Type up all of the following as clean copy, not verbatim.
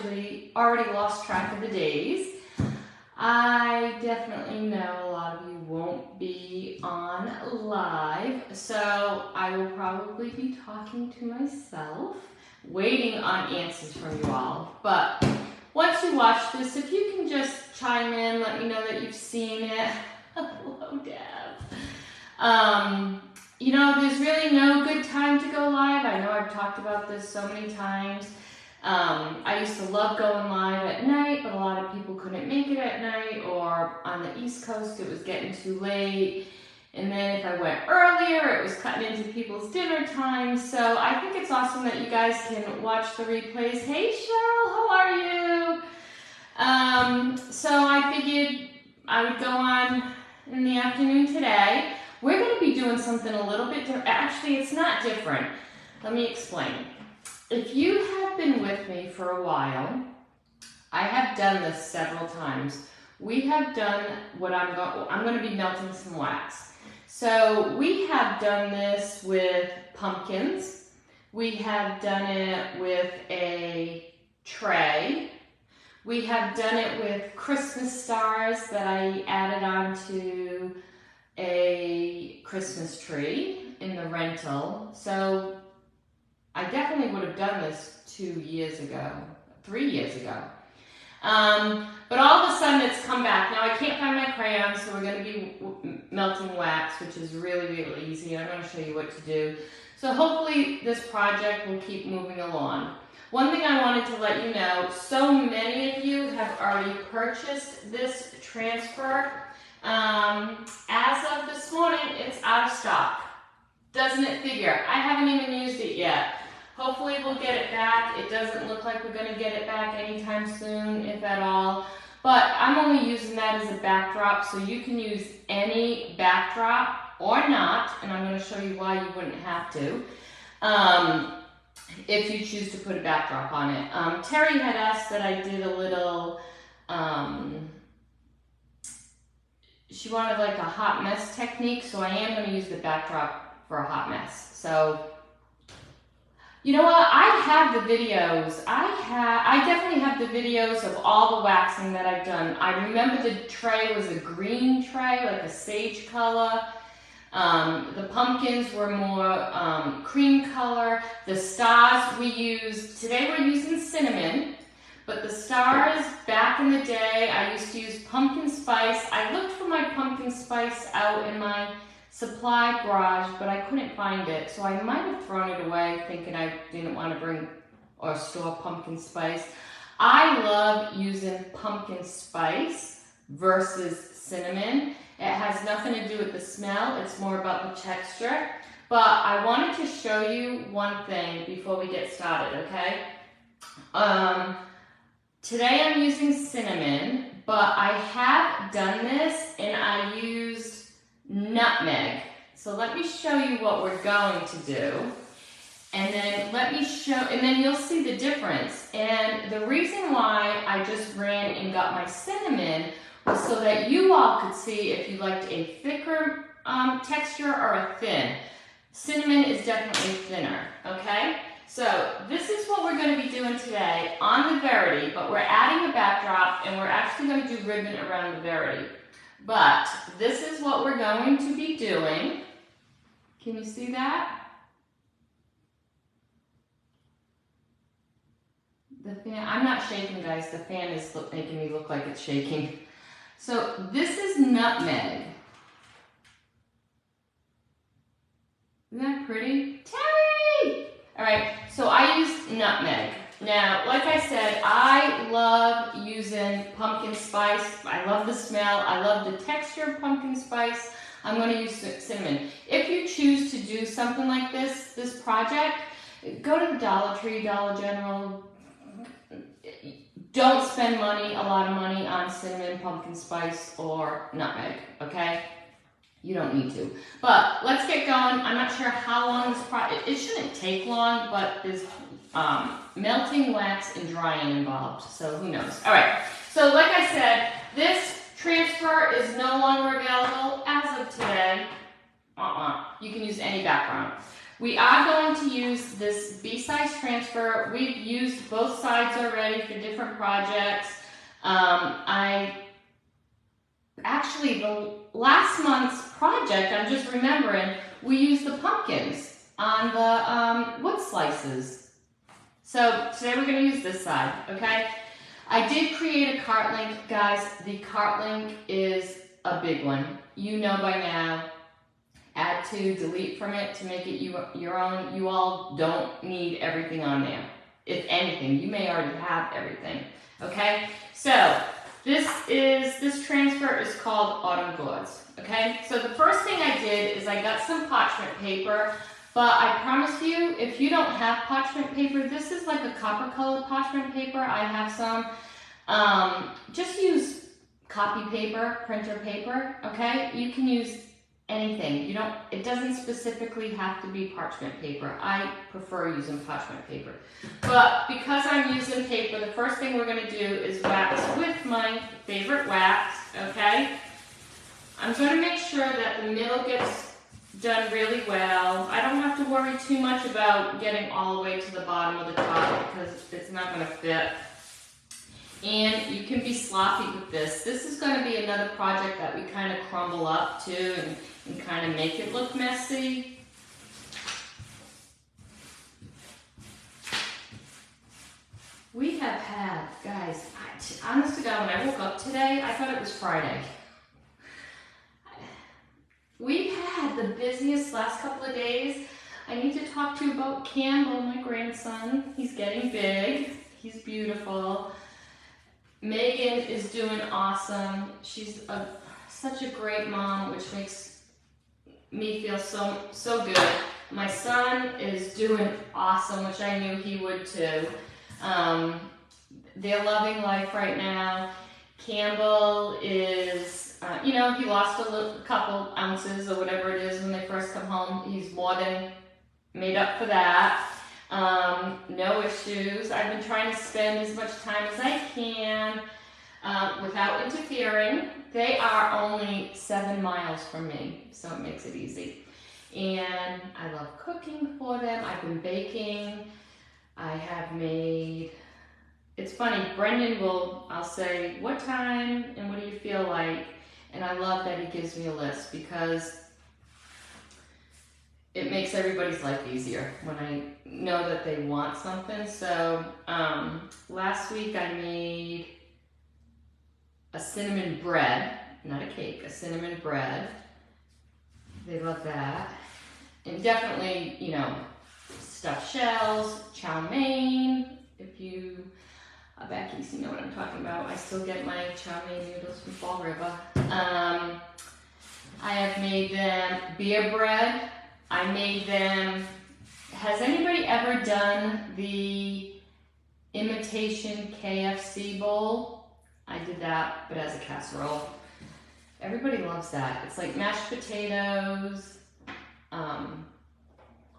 actually already lost track of the days. I definitely know a lot of you won't be on live, so I will probably be talking to myself, waiting on answers from you all. But once you watch this, if you can just chime in, let me know that you've seen it. Hello, Deb. You know, there's really no good time to go live. I know I've talked about this so many times. I used to love going live at night, but a lot of people couldn't make it at night, or on the East Coast it was getting too late. And then if I went earlier, it was cutting into people's dinner time. So I think it's awesome that you guys can watch the replays. Hey Cheryl, how are you? So I figured I would go on in the afternoon today. We're going to be doing something a little bit different. Actually, it's not different. Let me explain. If you have been with me for a while, I have done this several times. We have done what I'm going to be melting some wax. So we have done this with pumpkins. We have done it with a tray. We have done it with Christmas stars that I added onto a Christmas tree in the rental. So I definitely would have done this 2 years ago, 3 years ago. But all of a sudden it's come back. Now I can't find my crayons, so we're going to be melting wax, which is really, really easy. I'm going to show you what to do. So hopefully this project will keep moving along. One thing I wanted to let you know, so many of you have already purchased this transfer. As of this morning, it's out of stock. Doesn't it figure? I haven't even used it yet. Hopefully we'll get it back. It doesn't look like we're going to get it back anytime soon, if at all. But I'm only using that as a backdrop, so you can use any backdrop or not, and I'm going to show you why you wouldn't have to, if you choose to put a backdrop on it. Terry had asked that I did a little, she wanted like a hot mess technique, so I am going to use the backdrop for a hot mess. So, you know what? I have the videos. I definitely have the videos of all the waxing that I've done. I remember the tray was a green tray, like a sage color. The pumpkins were more cream color. The stars we used, today we're using cinnamon. But the stars, back in the day, I used to use pumpkin spice. I looked for my pumpkin spice out in my supply garage, but I couldn't find it. So I might have thrown it away thinking I didn't want to bring or store pumpkin spice. I love using pumpkin spice versus cinnamon. It has nothing to do with the smell. It's more about the texture. But I wanted to show you one thing before we get started, okay? Today I'm using cinnamon, but I have done this and I used nutmeg. So let me show you what we're going to do. And then you'll see the difference. And the reason why I just ran and got my cinnamon was so that you all could see if you liked a thicker texture or a thin. Cinnamon is definitely thinner, okay? So this is what we're going to be doing today on the Verity, but we're adding a backdrop and we're actually going to do ribbon around the Verity. But this is what we're going to be doing. Can you see that? The fan, I'm not shaking, guys. The fan is making me look like it's shaking. So this is nutmeg. Isn't that pretty? Terry! All right, so I used nutmeg. Now, like I said, I love using pumpkin spice. I love the smell. I love the texture of pumpkin spice. I'm going to use cinnamon. If you choose to do something like this project, go to the Dollar Tree, Dollar General. Don't spend a lot of money on cinnamon, pumpkin spice, or nutmeg, okay? You don't need to. But let's get going. I'm not sure how long this project, it shouldn't take long, but there's melting wax and drying involved, so who knows. All right, so like I said, this transfer is no longer available as of today. You can use any background. We are going to use this B-size transfer. We've used both sides already for different projects. Actually, the last month's project, I'm just remembering, we used the pumpkins on the wood slices. So today we're going to use this side, okay? I did create a cart link, guys. The cart link is a big one. You know by now. Add to, delete from it to make it your own. You all don't need everything on there. If anything, you may already have everything, okay? So this transfer is called Autumn Gourds, okay? So the first thing I did is I got some parchment paper, but I promise you, if you don't have parchment paper, this is like a copper colored parchment paper. I have some. Just use copy paper, printer paper, okay? You can use anything. It doesn't specifically have to be parchment paper. I prefer using parchment paper. But because I'm using paper, the first thing we're gonna do is wax with my favorite wax, okay? I'm gonna make sure that the middle gets done really well. I don't have to worry too much about getting all the way to the bottom of the top because it's not gonna fit. And you can be sloppy with this. This is gonna be another project that we kind of crumble up too and kind of make it look messy. We have had, guys, honest to God, when I woke up today, I thought it was Friday. We've had the busiest last couple of days. I need to talk to you about Campbell, my grandson. He's getting big. He's beautiful. Megan is doing awesome. She's such a great mom, which makes me feel so good. My son is doing awesome, which I knew he would too. They're loving life right now. Campbell is, he lost a couple ounces or whatever it is when they first come home. He's more than made up for that. No issues. I've been trying to spend as much time as I can without interfering. They are only 7 miles from me, so it makes it easy. And I love cooking for them. I've been baking. I have made, it's funny, Brendan I'll say, what time and what do you feel like? And I love that he gives me a list because it makes everybody's life easier when I know that they want something. So last week I made a cinnamon bread, not a cake, a cinnamon bread. They love that. And definitely, stuffed shells, chow mein. If you, back east, you know what I'm talking about. I still get my chow mein noodles from Fall River. I have made them beer bread. I made them, has anybody ever done the imitation KFC bowl? I did that, but as a casserole. Everybody loves that. It's like mashed potatoes,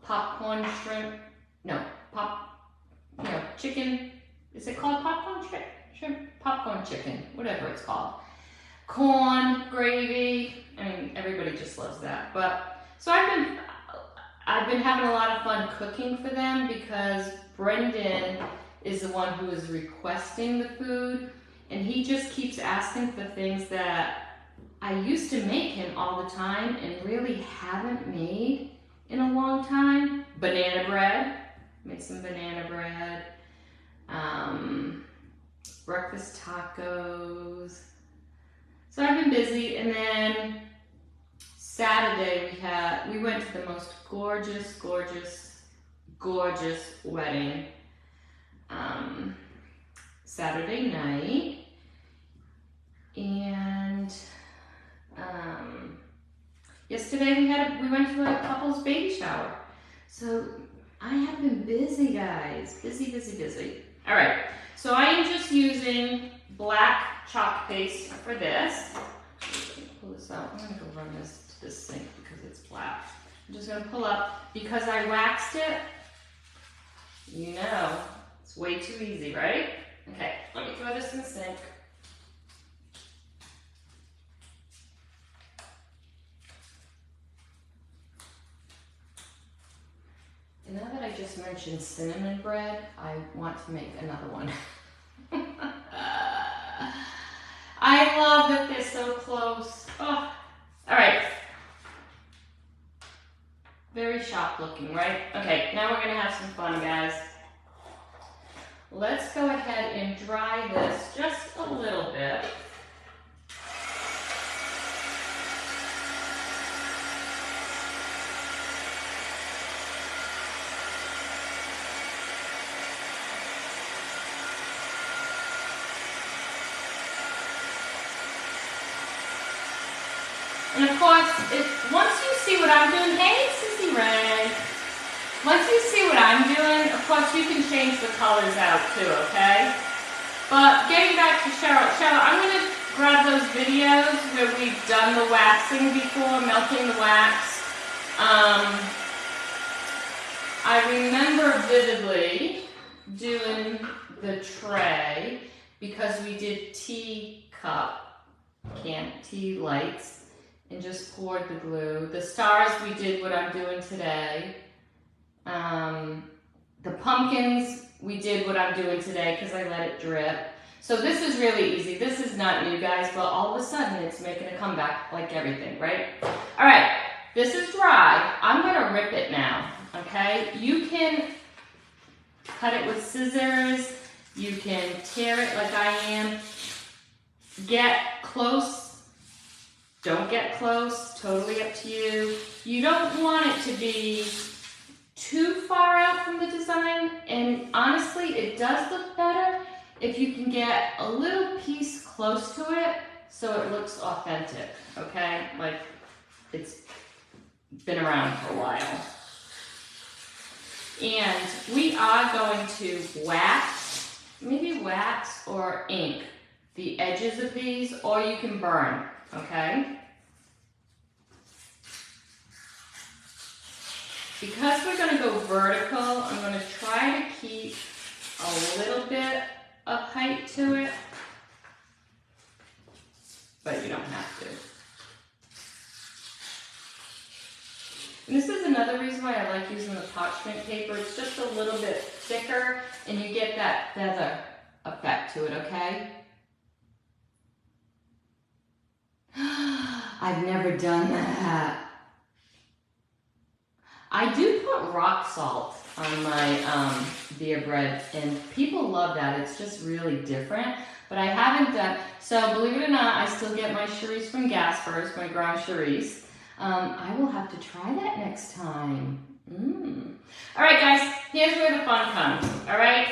popcorn shrimp, chicken. Is it called popcorn shrimp? Popcorn chicken, whatever it's called. Corn, gravy. I mean, everybody just loves that. But, so I've been having a lot of fun cooking for them because Brendan is the one who is requesting the food, and he just keeps asking for things that I used to make him all the time and really haven't made in a long time. Banana bread, made some banana bread, breakfast tacos. So I've been busy, and then Saturday we went to the most gorgeous wedding Saturday night, and yesterday we went to a couple's baby shower. So I have been busy, guys, busy. All right, so I am just using black chalk paste for this. Pull this out. I'm gonna go run this to this sink because it's black. I'm just gonna pull up because I waxed it. It's way too easy, right? Okay, let me throw this in the sink. just mentioned cinnamon bread, I want to make another one. I love that they're so close. Oh. All right. Very sharp looking, right? Okay, now we're gonna have some fun, guys. Let's go ahead and dry this just a little bit. And of course, once you see what I'm doing, hey, Sissy Ray. Once you see what I'm doing, of course, you can change the colors out too, okay? But getting back to Cheryl, I'm going to grab those videos where we've done the waxing before, melting the wax. I remember vividly doing the tray because we did tea lights. And just poured the glue. The stars, we did what I'm doing today. The pumpkins, we did what I'm doing today because I let it drip. So this is really easy. This is not new, guys, but all of a sudden it's making a comeback like everything, right? All right, this is dry. I'm gonna rip it now, okay? You can cut it with scissors. You can tear it like I am. Get close. Don't get close, totally up to you. You don't want it to be too far out from the design, and honestly, it does look better if you can get a little piece close to it so it looks authentic, okay? Like it's been around for a while. And we are going to wax, maybe wax or ink the edges of these, or you can burn. Okay? Because we're going to go vertical, I'm going to try to keep a little bit of height to it, but you don't have to. And this is another reason why I like using the parchment paper. It's just a little bit thicker, and you get that feather effect to it, okay? I've never done that. I do put rock salt on my beer bread, and people love that. It's just really different, but I haven't done, so believe it or not, I still get my Charisse from Gasper's, my ground Charisse. I will have to try that next time. All right, guys, here's where the fun comes, all right?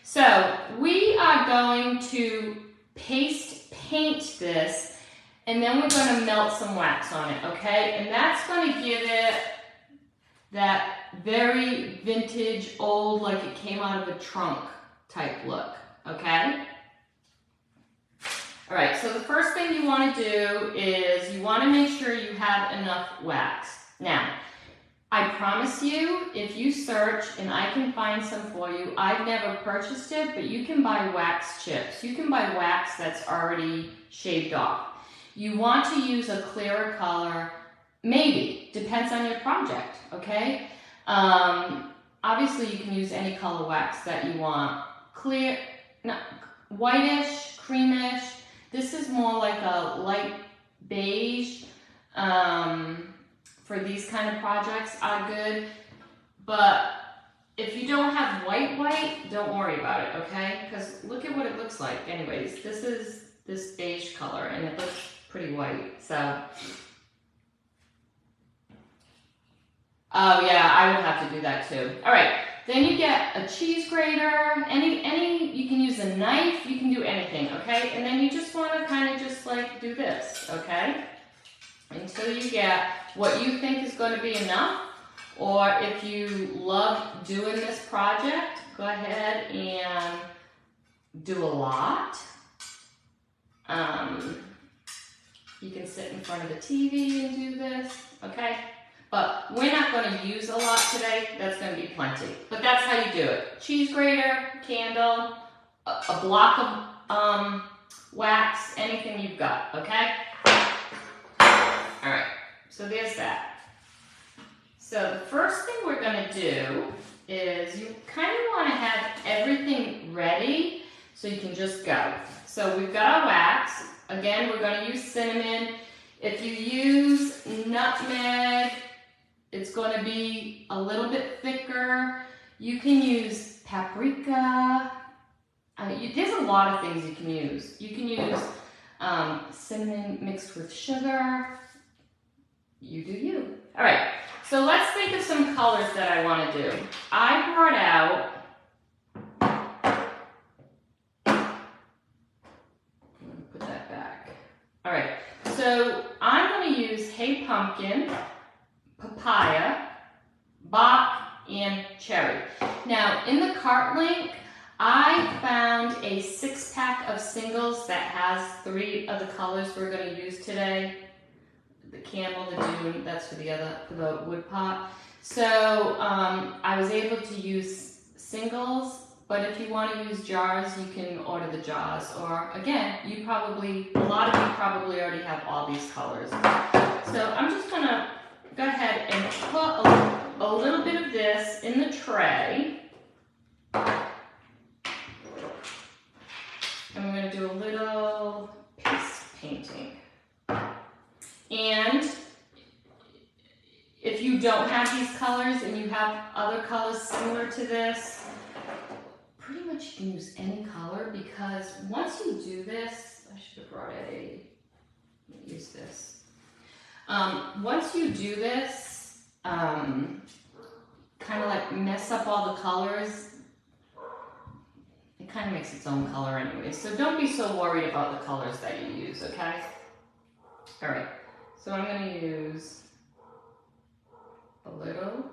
So we are going to paint this, and then we're going to melt some wax on it, okay? And that's going to give it that very vintage, old, like it came out of a trunk type look, okay? All right, so the first thing you want to do is you want to make sure you have enough wax. Now, I promise you, if you search, and I can find some for you, I've never purchased it, but you can buy wax chips. You can buy wax that's already shaved off. You want to use a clearer color, maybe, depends on your project, okay? Obviously you can use any color wax that you want. Clear, no, whitish, creamish. This is more like a light beige. For these kind of projects are good, but if you don't have white, don't worry about it, okay? Because look at what it looks like. Anyways, this is this beige color, and it looks pretty white, so. Oh yeah, I would have to do that too. All right, then you get a cheese grater, you can use a knife, you can do anything, okay? And then you just want to kind of just like do this, okay? Until you get what you think is going to be enough, or if you love doing this project, go ahead and do a lot. You can sit in front of the TV and do this, okay? But we're not going to use a lot today. That's going to be plenty. But that's how you do it. Cheese grater, candle, a block of wax, anything you've got, okay? All right, so there's that. So the first thing we're going to do is you kind of want to have everything ready so you can just go. So we've got our wax. Again, we're going to use cinnamon. If you use nutmeg, it's going to be a little bit thicker. You can use paprika. There's a lot of things you can use. You can use cinnamon mixed with sugar. You do you. All right, so let's think of some colors that I want to do. I brought out, I'm going to put that back. All right, so I'm going to use Hey Pumpkin, papaya, bach, and cherry. Now, in the cart link, I found a 6-pack of singles that has 3 of the colors we're going to use today. The camel, the dune, that's for the wood pot. So I was able to use singles, but if you want to use jars, you can order the jars. Or again, a lot of you probably already have all these colors. So I'm just going to go ahead and put a little bit of this in the tray. And we're going to do a little paste painting. And if you don't have these colors and you have other colors similar to this, pretty much you can use any color, because once you do this, I should have brought use this. Once you do this, kind of like mess up all the colors, it kind of makes its own color anyway. So don't be so worried about the colors that you use, okay? All right, so I'm going to use a little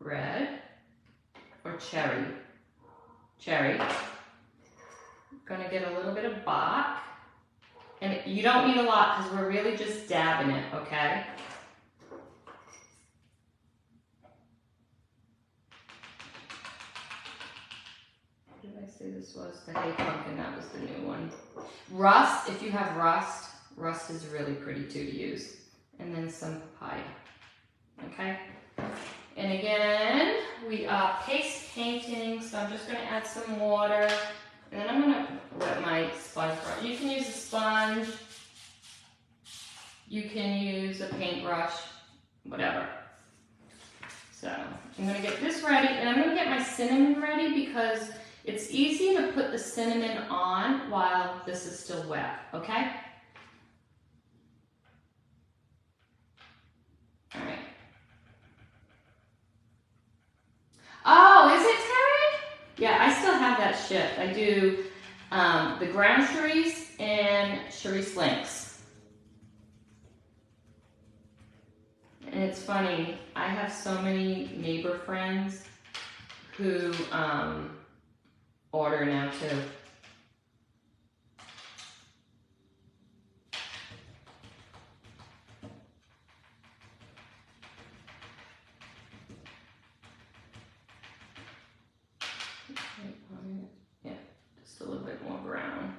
red or cherry. I'm going to get a little bit of bach. And you don't need a lot because we're really just dabbing it, okay? What did I say this was? The Hey Pumpkin, that was the new one. Rust, if you have rust is really pretty too to use. And then some papaya, okay? And again, we are paste painting, so I'm just going to add some water. And then I'm going to wet my sponge brush. You can use a sponge. You can use a paintbrush, whatever. So I'm going to get this ready, and I'm going to get my cinnamon ready because it's easy to put the cinnamon on while this is still wet, okay? All right. Oh, is it Terry? Yeah, I still have that shift. I do the ground Charisse and Charisse Links. And it's funny, I have so many neighbor friends who order now too. Yeah, just a little bit more brown.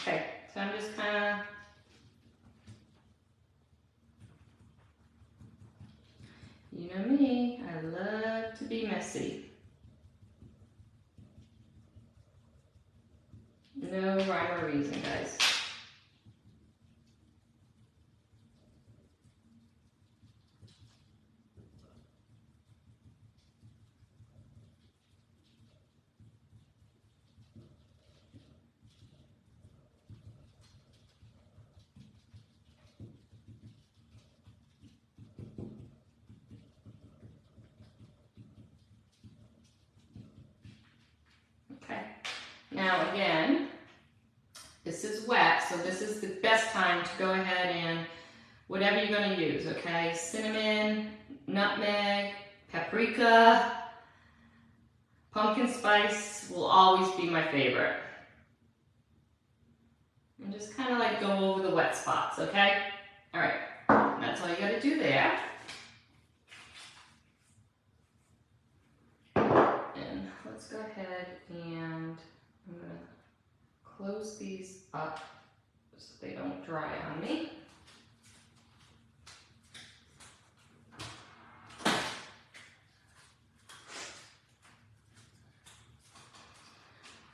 Okay, so I'm just kind of you know me, I love to be messy. No rhyme or reason, guys. Okay, now again, this is wet, so this is the best time to go ahead and whatever you're going to use, okay? Cinnamon, nutmeg, paprika, pumpkin spice will always be my favorite. And just kind of like go over the wet spots, okay? All right, that's all you got to do there. And let's go ahead and I'm going to close these up so they don't dry on me.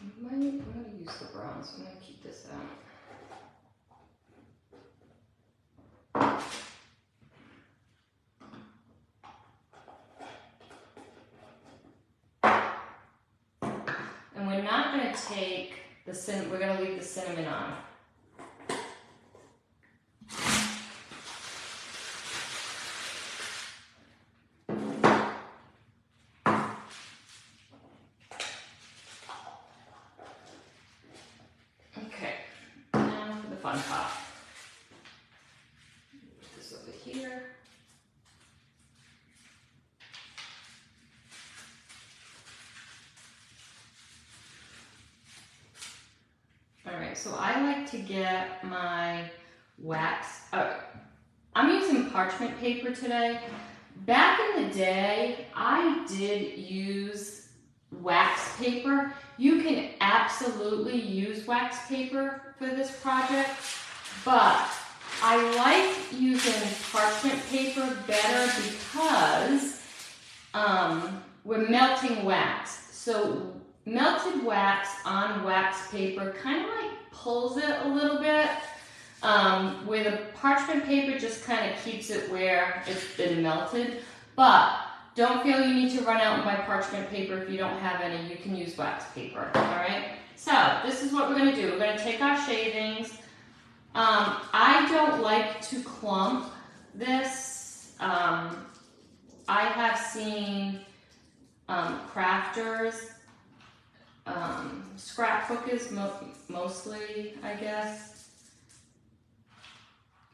I'm going to use the brown, so I'm going to keep this out. And we're not going to take the cinnamon, we're going to leave the cinnamon on. Okay, now for the fun part. Put this over here. Alright, so I like to get my wax, I'm using parchment paper today. Back in the day, I did use wax paper. You can absolutely use wax paper for this project, but I like using parchment paper better because we're melting wax. So melted wax on wax paper kind of like pulls it a little bit, where the parchment paper just kind of keeps it where it's been melted. But don't feel you need to run out and buy parchment paper if you don't have any. You can use wax paper, all right? So this is what we're going to do. We're going to take our shavings. I don't like to clump this. I have seen crafters, scrapbookers mostly, I guess,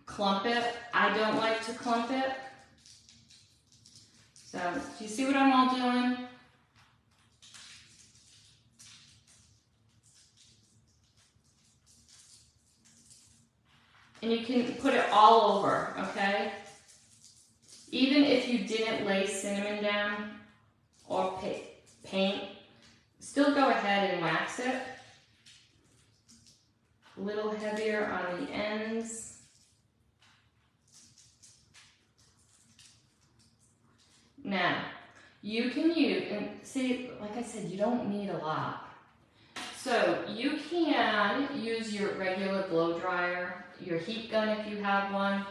clump it. I don't like to clump it. So, do you see what I'm all doing? And you can put it all over, okay? Even if you didn't lay cinnamon down or paint, still go ahead and wax it. A little heavier on the ends. Now, you can use, and see, like I said, you don't need a lot. So you can use your regular blow dryer, your heat gun if you have one.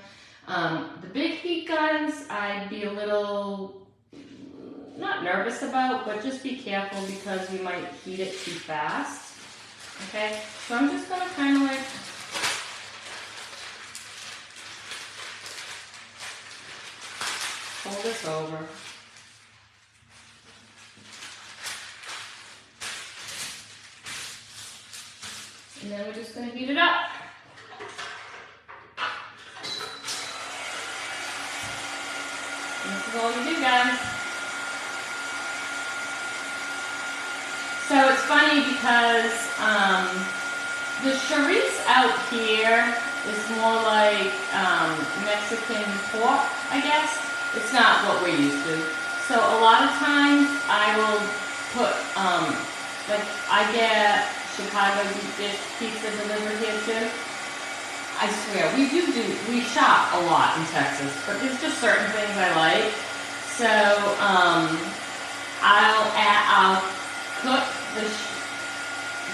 The big heat guns, I'd be a little, not nervous about, but just be careful because you might heat it too fast. Okay, so I'm just gonna kind of like fold this over. And then we're just going to heat it up. And this is all you do, guys. So it's funny because the chorizo out here is more like Mexican pork, I guess. It's not what we're used to. So a lot of times I will put, like I get Chicago deep dish pizza delivered here too. I swear, we shop a lot in Texas, but there's just certain things I like. So I'll cook the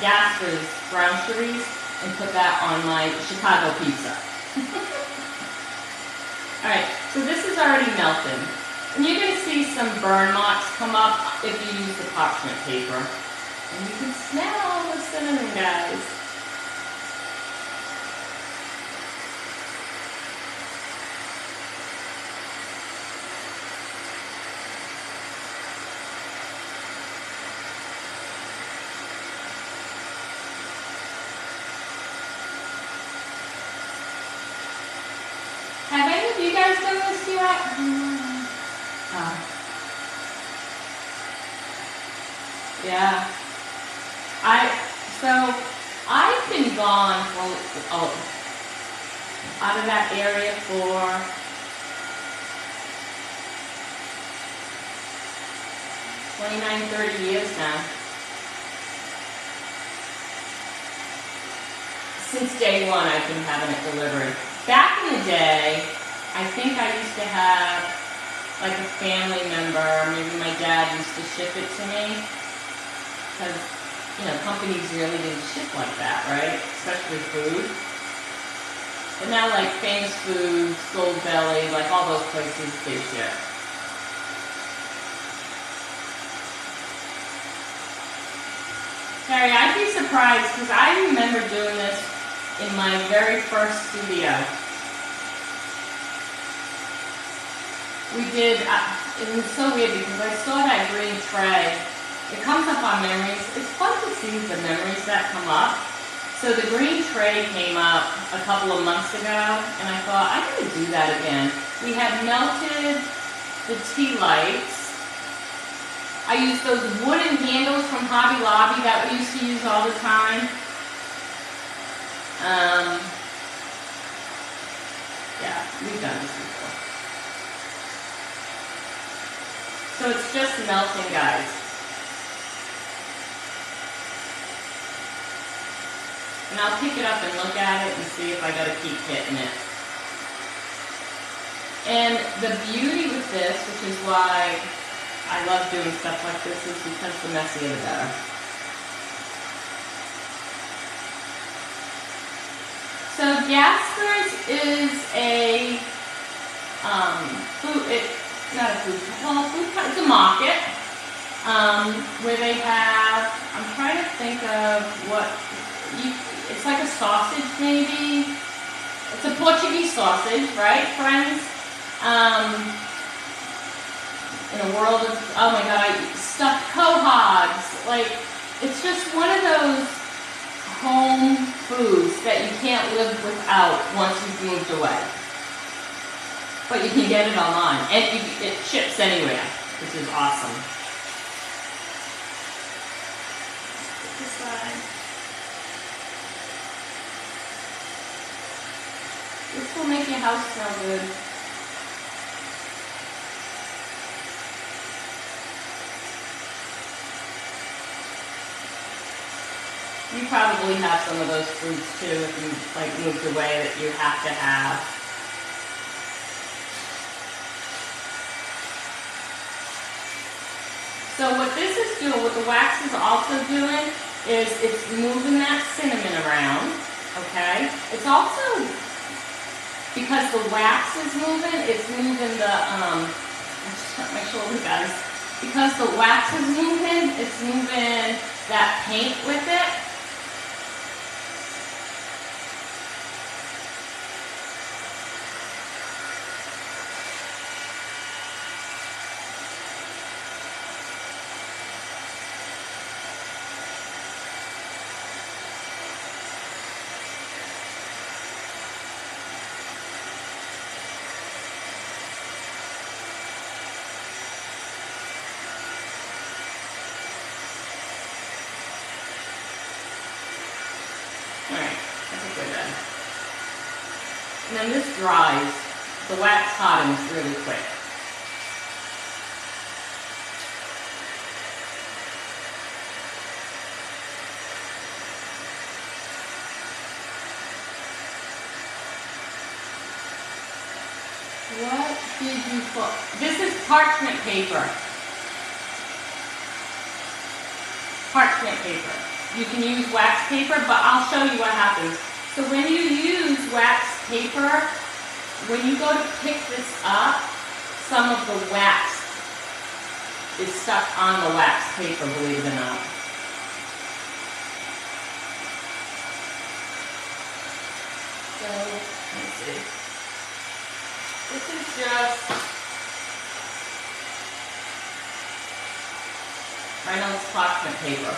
Gasper's ground chorizo and put that on my Chicago pizza. All right, so this is already melted. And you're gonna see some burn marks come up if you use the parchment paper. And you can smell the cinnamon, guys. Have any of you guys done this yet? Yeah. So I've been gone out of that area for 29, 30 years now. since day one, I've been having it delivered. Back in the day, I think I used to have like a family member, maybe my dad used to ship it to me. Because, you know, companies really didn't ship like that, right? Especially food. But now, like Famous Foods, Gold Belly, like all those places, they ship. Terry, I'd be surprised because I remember doing this in my very first studio. We did, it was so weird because I saw that green tray. It comes up on memories. It's fun to see the memories that come up. So the green tray came up a couple of months ago, and I thought, I'm going to do that again. We had melted the tea lights. I used those wooden handles from Hobby Lobby that we used to use all the time. Yeah, we've done this before. So it's just melting, guys. And I'll pick it up and look at it and see if I gotta keep hitting it. And the beauty with this, which is why I love doing stuff like this, is because the messier the better. So Gasper's is a it's a market where they have, I'm trying to think of what, it's like a sausage maybe. It's a Portuguese sausage, right, friends? In a world of, oh my God, stuffed quahogs. Like, it's just one of those home foods that you can't live without once you've moved away. But you can get it online, and it ships anywhere, which is awesome. Put this side. This will make your house smell good. You probably have some of those foods too if you like moved away that you have to have. So what this is doing, what the wax is also doing, is it's moving that cinnamon around, okay? It's also, because the wax is moving, it's moving the, I just hurt my shoulder, guys. Because the wax is moving, it's moving that paint with it. And then this dries, the wax hardens really quick. What did you put? This is parchment paper. Parchment paper. You can use wax paper, but I'll show you what happens. So when you use wax paper, when you go to pick this up, some of the wax is stuck on the wax paper, believe it or not. So, let me see. This is just Reynolds parchment paper.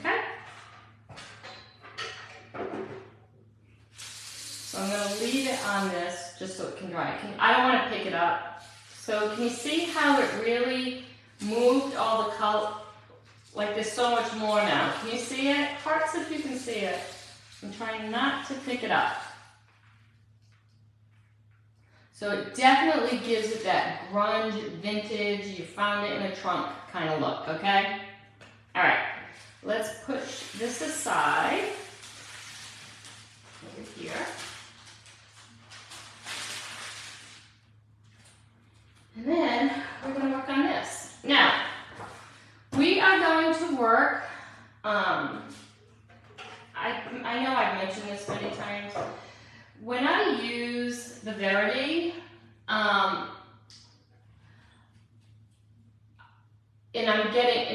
Okay. So I'm going to leave it on this just so it can dry. I don't want to pick it up. So can you see how it really moved all the color? Like there's so much more now. Can you see it? Hearts if you can see it. I'm trying not to pick it up. So it definitely gives it that grunge, vintage, you found it in a trunk kind of look, okay? All right, let's push this aside over here. And then we're gonna work on this. Now, we are going to work, I know I've mentioned this many times. When I use the Verity, and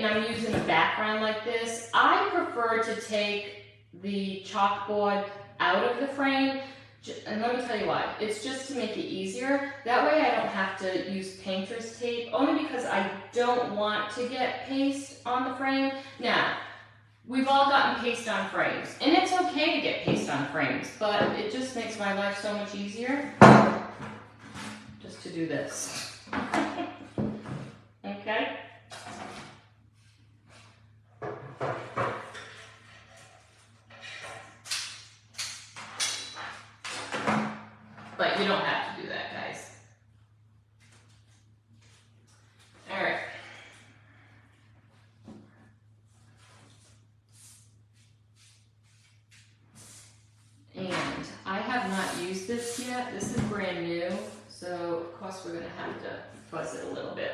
I'm using a background like this, I prefer to take the chalkboard out of the frame. And let me tell you why. It's just to make it easier. That way I don't have to use painter's tape, only because I don't want to get paste on the frame. Now, we've all gotten paste on frames, and it's okay to get paste on frames, but it just makes my life so much easier just to do this. Okay? But you don't have to do that, guys. All right. And I have not used this yet. This is brand new, so of course we're gonna have to fuzz it a little bit.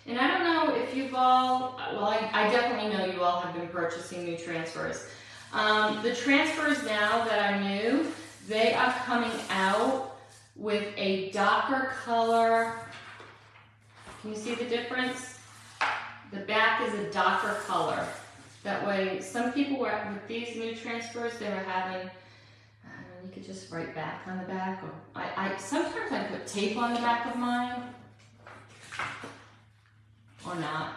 And I don't know if you've all, well, I definitely know you all have been purchasing new transfers. The transfers now that are new, they are coming out with a darker color. Can you see the difference? The back is a darker color. That way, some people were, with these new transfers, they were having, you could just write back on the back. Or sometimes I put tape on the back of mine, or not.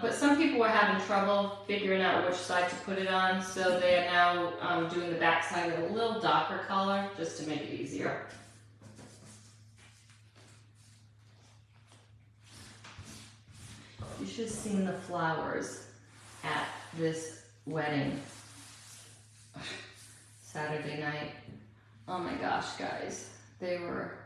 But some people were having trouble figuring out which side to put it on, so they are now doing the back side with a little darker color, just to make it easier. You should have seen the flowers at this wedding Saturday night. Oh my gosh, guys, they were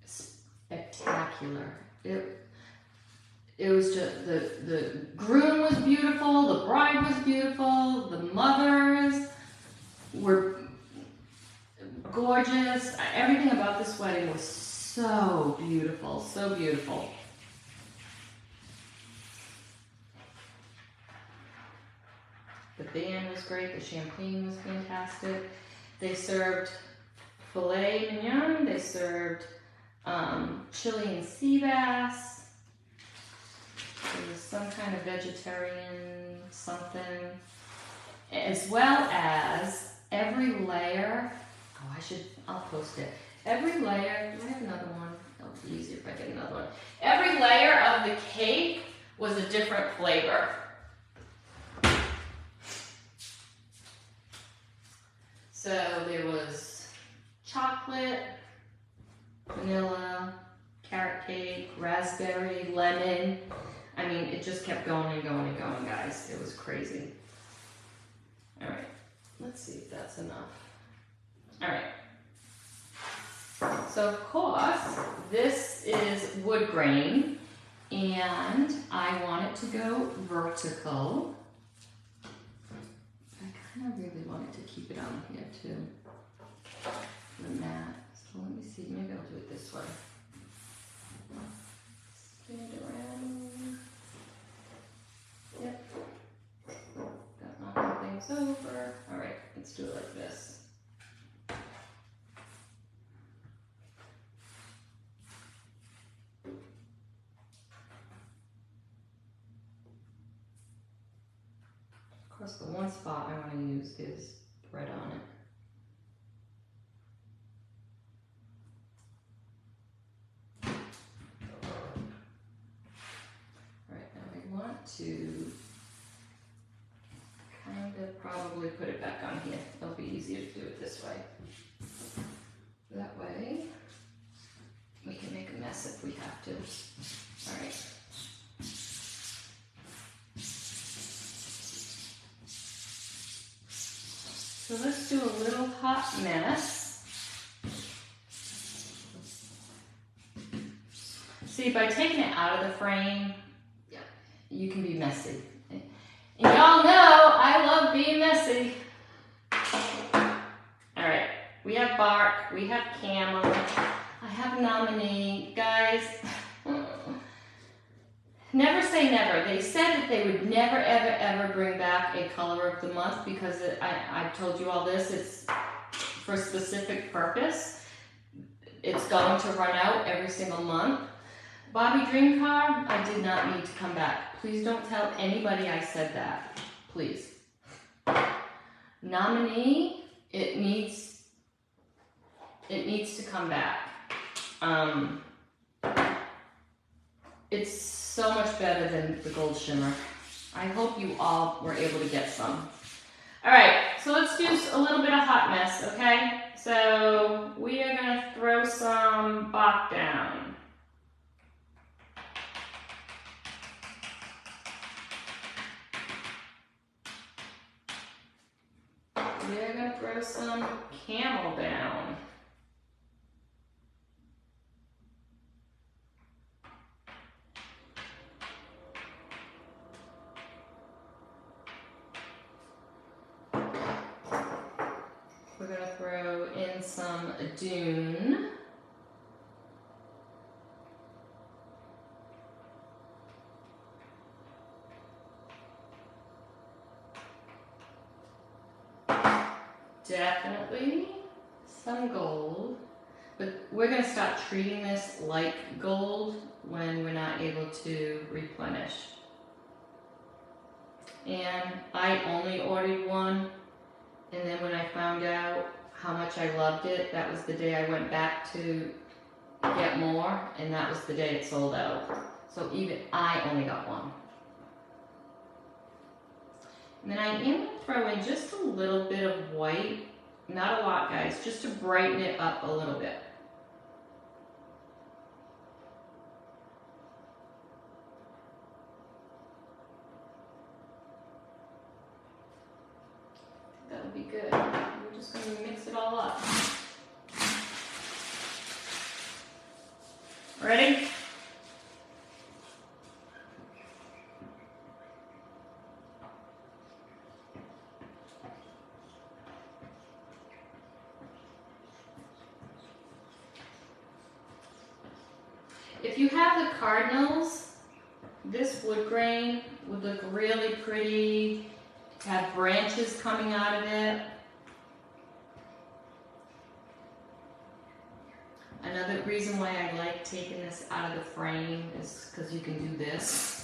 spectacular. It was just, the groom was beautiful, the bride was beautiful, the mothers were gorgeous. Everything about this wedding was so beautiful, so beautiful. The band was great, the champagne was fantastic. They served filet mignon, they served Chilean sea bass. There was some kind of vegetarian something, as well as every layer. Oh, I'll post it. Every layer, do I have another one? It'll be easier if I get another one. Every layer of the cake was a different flavor. So there was chocolate, vanilla, carrot cake, raspberry, lemon. I mean, it just kept going and going and going, guys. It was crazy. All right, let's see if that's enough. All right. So of course, this is wood grain, and I want it to go vertical. I kind of really wanted to keep it on here too, the mat. So let me see, maybe I'll do it this way. Spin it around. Yep. Got knocking things over. All right, let's do it like this. Of course, the one spot I want to use is thread on it. To kind of probably put it back on here. It'll be easier to do it this way. That way, we can make a mess if we have to. All right. So let's do a little hot mess. See, by taking it out of the frame, you can be messy. And y'all know I love being messy. All right, we have bark, we have camel, I have nominee. Guys, never say never. They said that they would never, ever, ever bring back a color of the month because I've told you all this. It's for a specific purpose. It's going to run out every single month. Bobby Dream Car, I did not need to come back. Please don't tell anybody I said that. Please. Nominee, it needs to come back. It's so much better than the gold shimmer. I hope you all were able to get some. All right, so let's do a little bit of hot mess, okay? So we are gonna throw some bark down. We're gonna throw some camel down. We're gonna throw in some dune. Definitely some gold, but we're gonna start treating this like gold when we're not able to replenish. And I only ordered one, and then when I found out how much I loved it, that was the day I went back to get more, and that was the day it sold out. So even I only got one. And then I am going to throw in just a little bit of white, not a lot guys, just to brighten it up a little bit. That would be good. We're just going to mix it all up. Ready? If you have the cardinals, this wood grain would look really pretty, have branches coming out of it. Another reason why I like taking this out of the frame is because you can do this.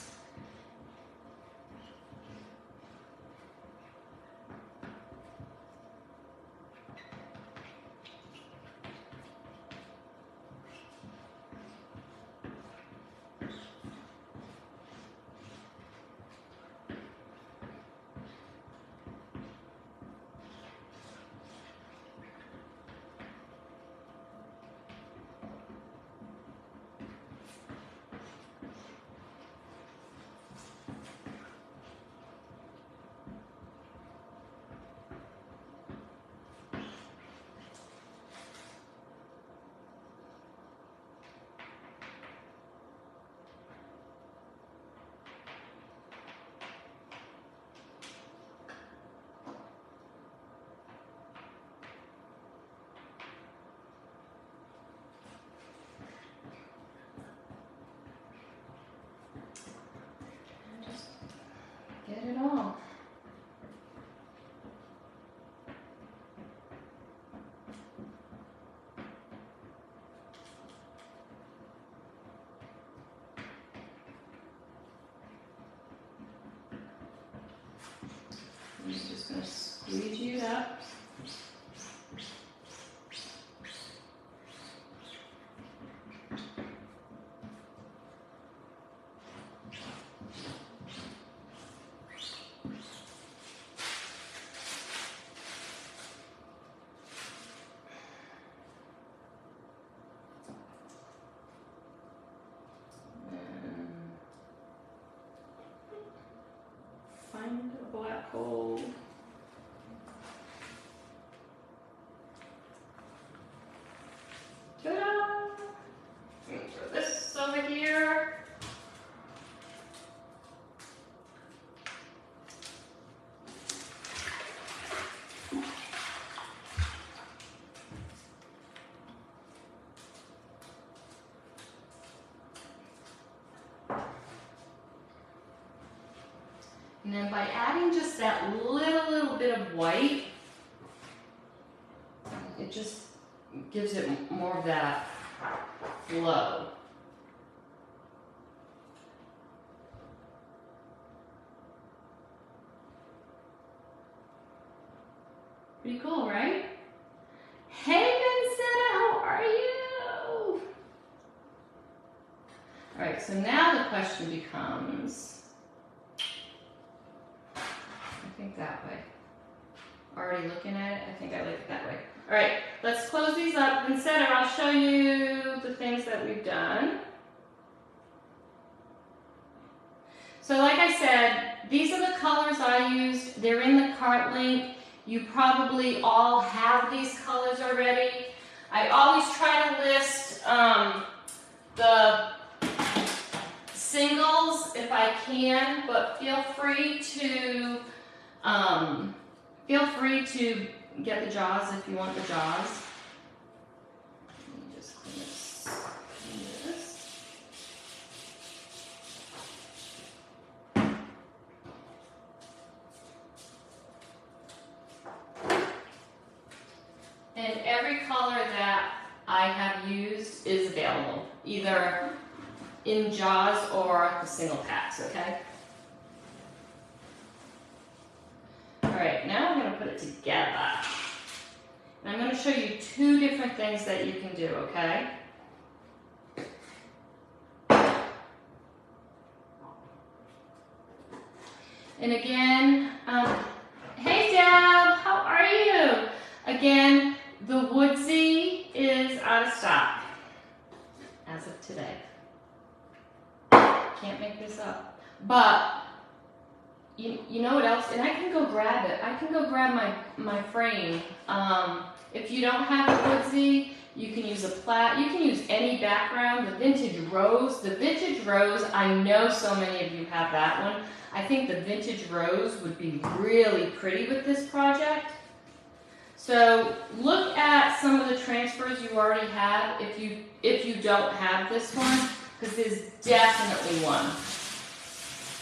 Get it all. I'm just going to squeegee it up. Find a black hole. then by adding just that little bit of white, it just gives it more of that flow. Pretty cool, right? Hey, Vincent, how are you? All right, so now the question becomes, I think that way. Already looking at it, I think I like it that way. All right, let's close these up. Vincent, I'll show you the things that we've done. So like I said, these are the colors I used. They're in the cart link. You probably all have these colors already. I always try to list the singles if I can, but feel free to get the jaws if you want the jaws. Let me just clean this. And every color that I have used is available, either in jaws or the single packs, okay? All right, now I'm gonna put it together. And I'm gonna show you two different things that you can do, okay? And again, hey Deb, how are you? Again, the Woodsy is out of stock as of today. Can't make this up. But you know what else? And I can go grab it. I can go grab my frame. If you don't have a Woodsy, you can use a you can use any background. The vintage rose. The vintage rose, I know so many of you have that one. I think the vintage rose would be really pretty with this project. So look at some of the transfers you already have if you don't have this one, because there's definitely one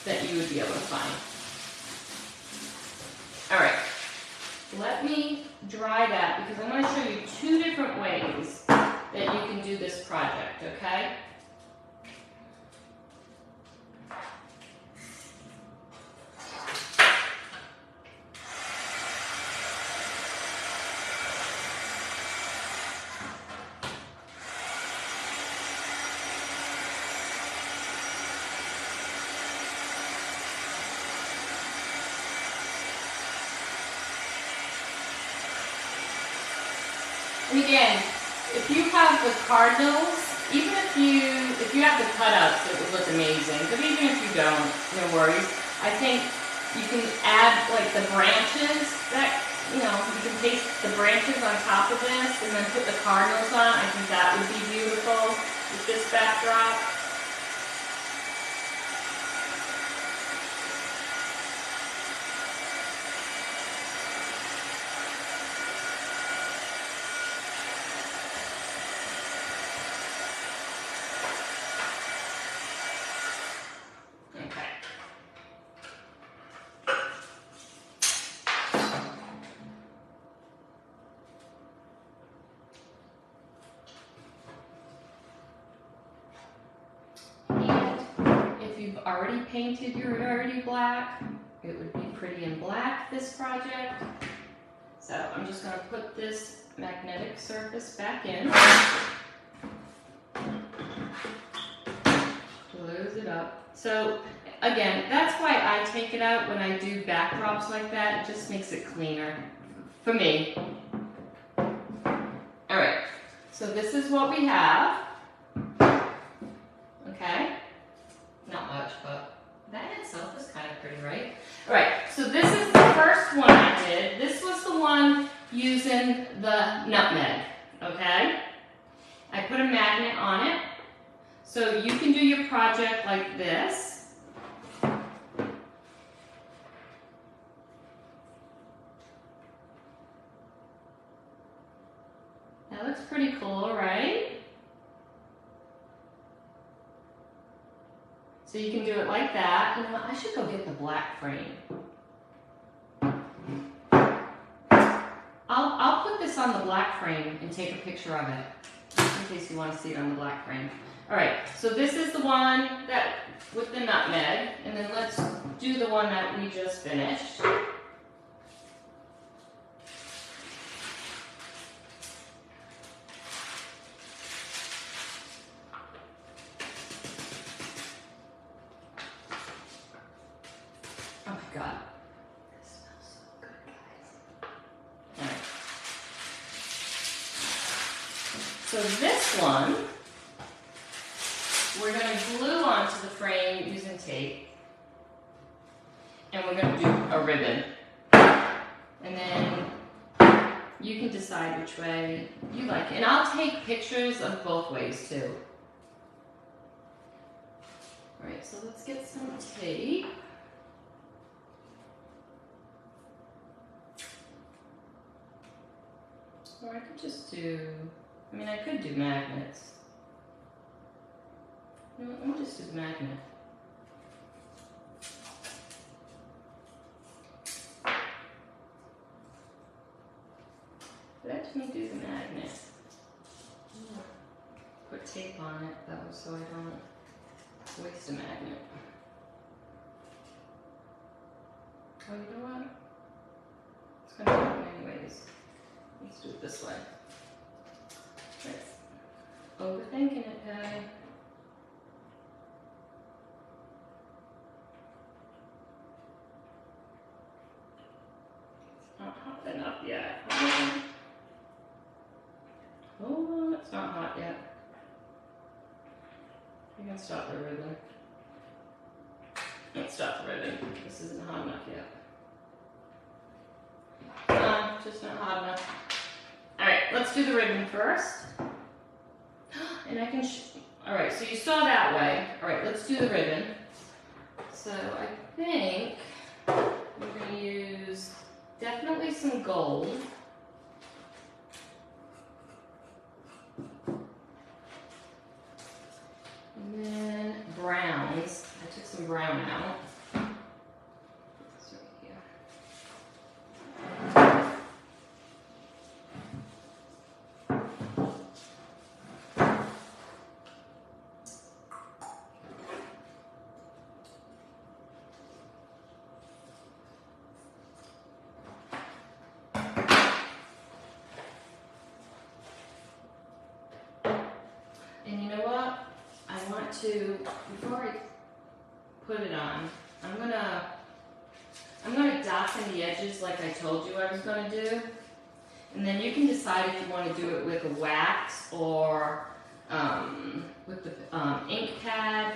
that you would be able to find. All right, let me dry that because I'm going to show you two different ways that you can do this project, okay? And again, if you have the cardinals, even if you have the cutouts, it would look amazing. But even if you don't, no worries. I think you can add like the branches that, you can paste the branches on top of this and then put the cardinals on. I think that would be beautiful with this backdrop. You've already painted your dirty black, it would be pretty in black, this project. So I'm just going to put this magnetic surface back in. Close it up. So again, that's why I take it out when I do backdrops like that. It just makes it cleaner for me. All right, so this is what we have. Okay. Not much, but that in itself is kind of pretty, right? All right, so this is the first one I did. This was the one using the nutmeg, okay? I put a magnet on it, so you can do your project like this. That looks pretty cool, right? So you can do it like that. You know, I should go get the black frame. I'll put this on the black frame and take a picture of it, in case you want to see it on the black frame. All right, so this is the one that with the nutmeg, and then let's do the one that we just finished. Oh my God, this smells so good, guys. All right. So this one, we're going to glue onto the frame using tape, and we're going to do a ribbon. And then you can decide which way you like it. And I'll take pictures of both ways too. All right, so let's get some tape. Or I could just do, I mean, I could do magnets. No, let me just do the magnet. Let me do the magnet. Put tape on it though, so I don't waste a magnet. Oh, you know what? It's gonna happen anyways. Let's do it this way. Right. Overthinking it, guy. Not hot enough yet. Hold on, it's not hot yet. You can stop the ribbon. Let's stop the ribbon. This isn't hot enough yet. Just not hot enough. Alright, let's do the ribbon first. And I can, alright, so you saw that way. Alright, let's do the ribbon. So I think we're going to use definitely some gold. And then browns. I took some brown out. It's right here. And you know what? I want to, before I put it on, I'm gonna darken the edges like I told you I was gonna do. And then you can decide if you want to do it with a wax or with the ink pad.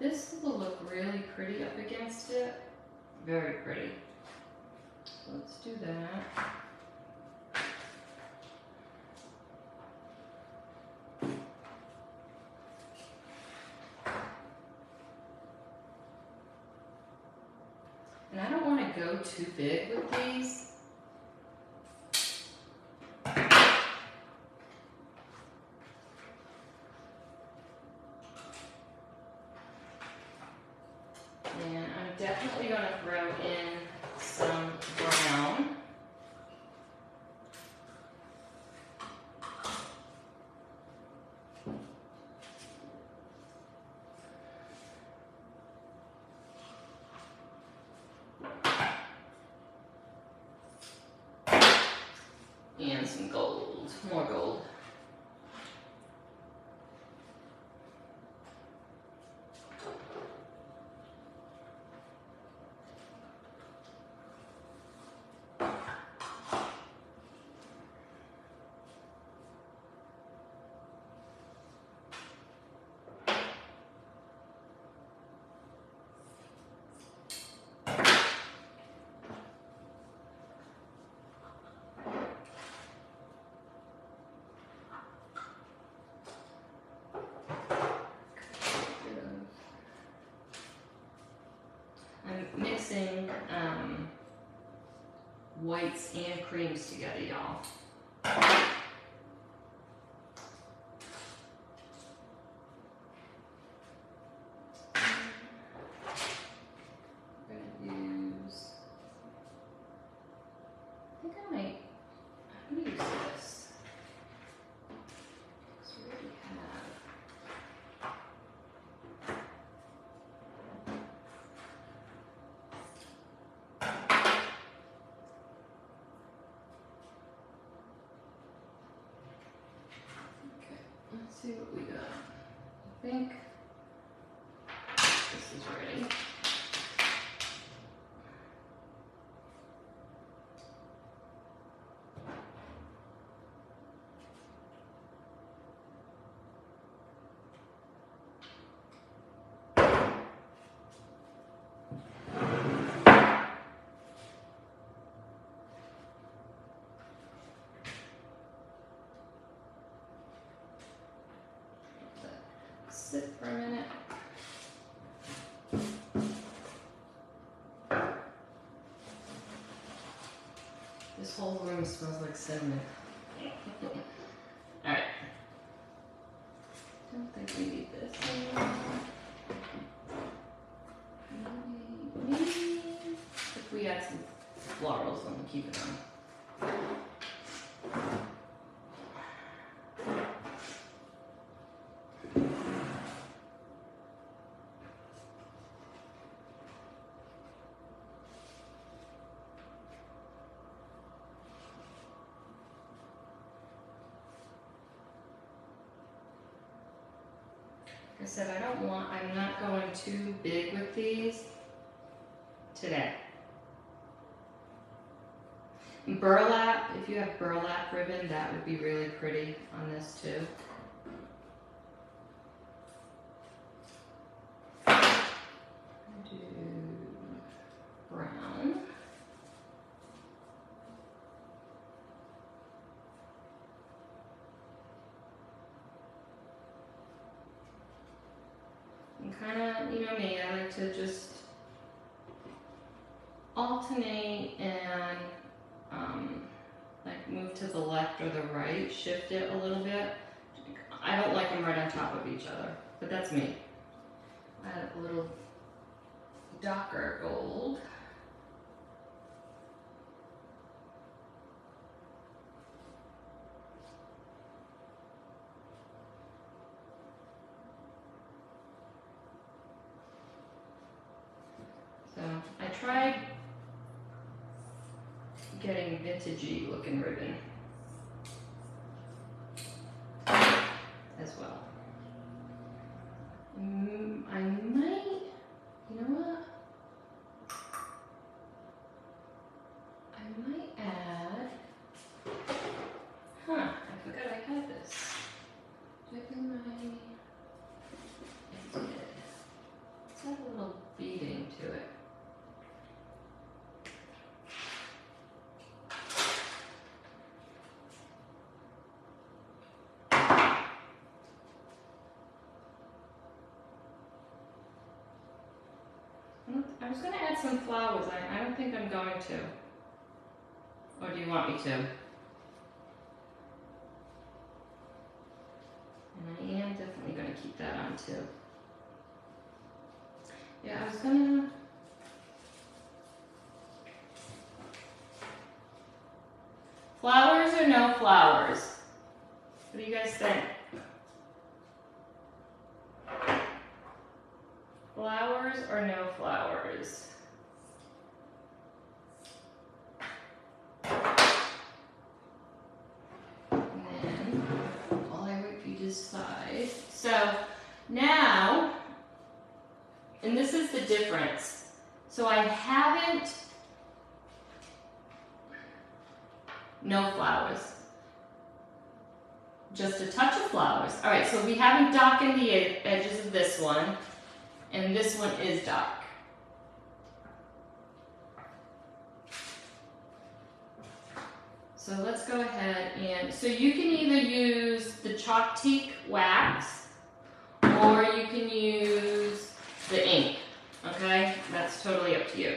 This will look really pretty up against it. Very pretty. So let's do that. And I don't want to go too big with these. And I'm definitely going to throw in some brown. And some gold, more gold. mixing whites and creams together, y'all. Let's see what we got. I think this is ready. Sit for a minute. This whole room smells like cinnamon. Alright. Don't think we need this anymore. Maybe if we add some florals, I'm gonna keep it on. Like I said, I'm not going too big with these today. Burlap, if you have burlap ribbon, that would be really pretty on this too. Do brown. And kind of, you know me, I like to just alternate and like move to the left or the right, shift it a little bit. I don't like them right on top of each other, but that's me. Add a little darker gold. So I tried getting vintagey looking ribbon as well. I might, you know what? I might add, I forgot I had this. Check in my, I did. Let's add a little beading to it. I was going to add some flowers. I don't think I'm going to. Or do you want me to? And I am definitely going to keep that on too. Yeah, I was going to... Flowers or no flowers? What do you guys think? Flowers or no flowers? And then, while I wait for you to decide. So now, and this is the difference. So I haven't, no flowers. Just a touch of flowers. All right, so we haven't darkened the edges of this one. And this one is dark. So let's go ahead and, so you can either use the Chalk Teak wax or you can use the ink. Okay, that's totally up to you.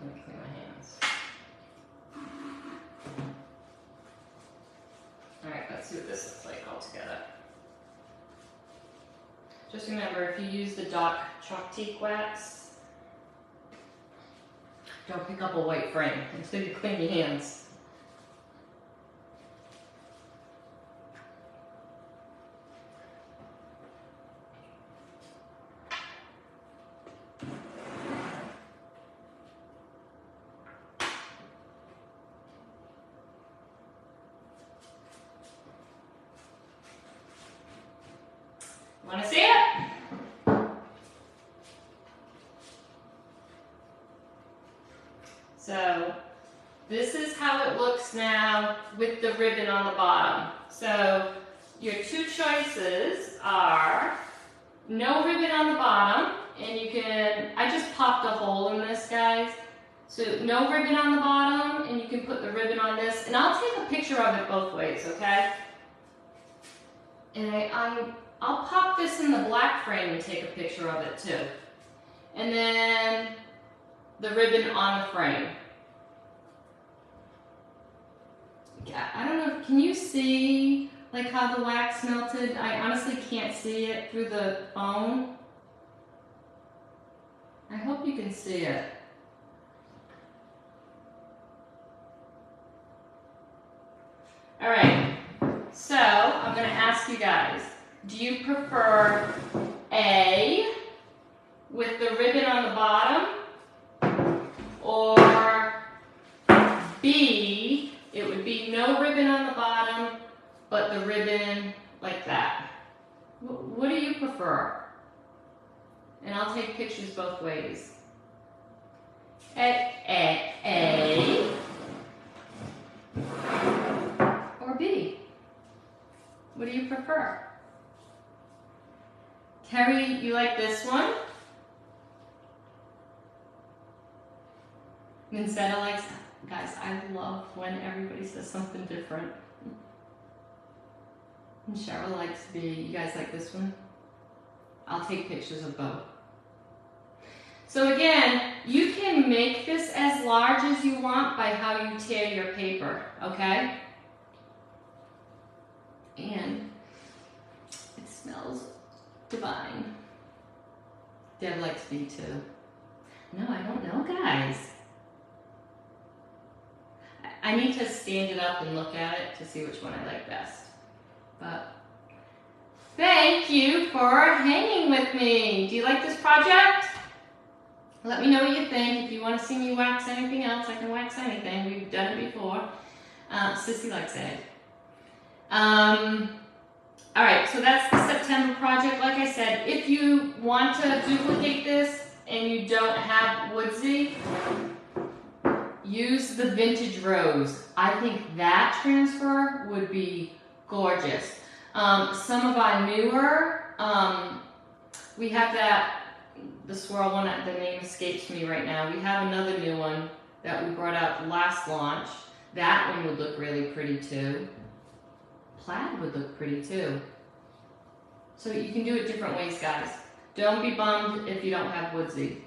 Let me clean my hands. Alright, let's see what this looks like all together. Just remember, if you use the dark chalk teak wax, don't pick up a white frame until you clean your hands. Want to see it? So this is how it looks now with the ribbon on the bottom. So your two choices are no ribbon on the bottom, and you can, I just popped a hole in this, guys. So no ribbon on the bottom, and you can put the ribbon on this, and I'll take a picture of it both ways, okay? And I'll pop this in the black frame and take a picture of it too. And then the ribbon on the frame. Yeah, I don't know, can you see like how the wax melted? I honestly can't see it through the phone. I hope you can see it. All right, so I'm gonna ask you guys, do you prefer A, with the ribbon on the bottom, or B, it would be no ribbon on the bottom, but the ribbon like that? What do you prefer? And I'll take pictures both ways. A or B? What do you prefer? Terry, you like this one? Vincetta likes, guys, I love when everybody says something different. And Cheryl likes B. You guys like this one? I'll take pictures of both. So again, you can make this as large as you want by how you tear your paper, okay? And it smells divine. Deb likes B too. No, I don't know, guys. I need to stand it up and look at it to see which one I like best. But thank you for hanging with me. Do you like this project? Let me know what you think. If you want to see me wax anything else, I can wax anything. We've done it before. Sissy likes egg. All right, so that's the September project. Like I said, if you want to duplicate this and you don't have Woodsy, use the Vintage Rose. I think that transfer would be gorgeous. Some of our newer, we have that, the swirl one, the name escapes me right now. We have another new one that we brought out last launch. That one would look really pretty too. Plaid would look pretty too. So you can do it different ways, guys. Don't be bummed if you don't have Woodsy.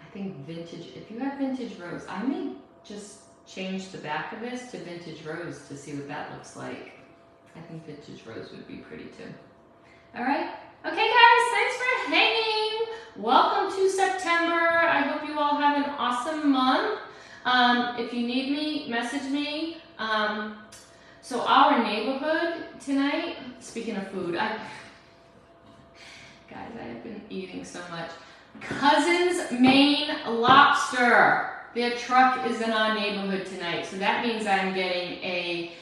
I think vintage, if you have Vintage Rose, I may just change the back of this to Vintage Rose to see what that looks like. I think Vintage Rose would be pretty too. All right. Okay, guys, thanks for hanging. Welcome to September. I hope you all have an awesome month. If you need me, message me. So our neighborhood tonight, speaking of food, guys, I have been eating so much. Cousin's Maine Lobster. Their truck is in our neighborhood tonight. So that means I'm getting a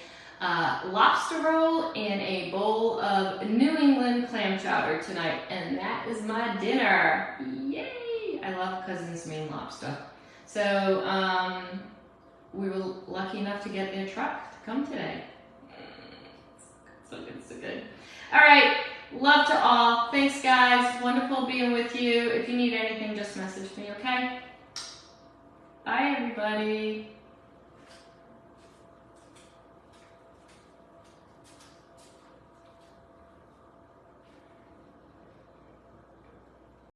lobster roll and a bowl of New England clam chowder tonight, and that is my dinner. Yay! I love Cousin's Maine lobster. So we were lucky enough to get their truck to come today. So good, so good. All right, love to all. Thanks, guys. Wonderful being with you. If you need anything, just message me, okay? Bye, everybody.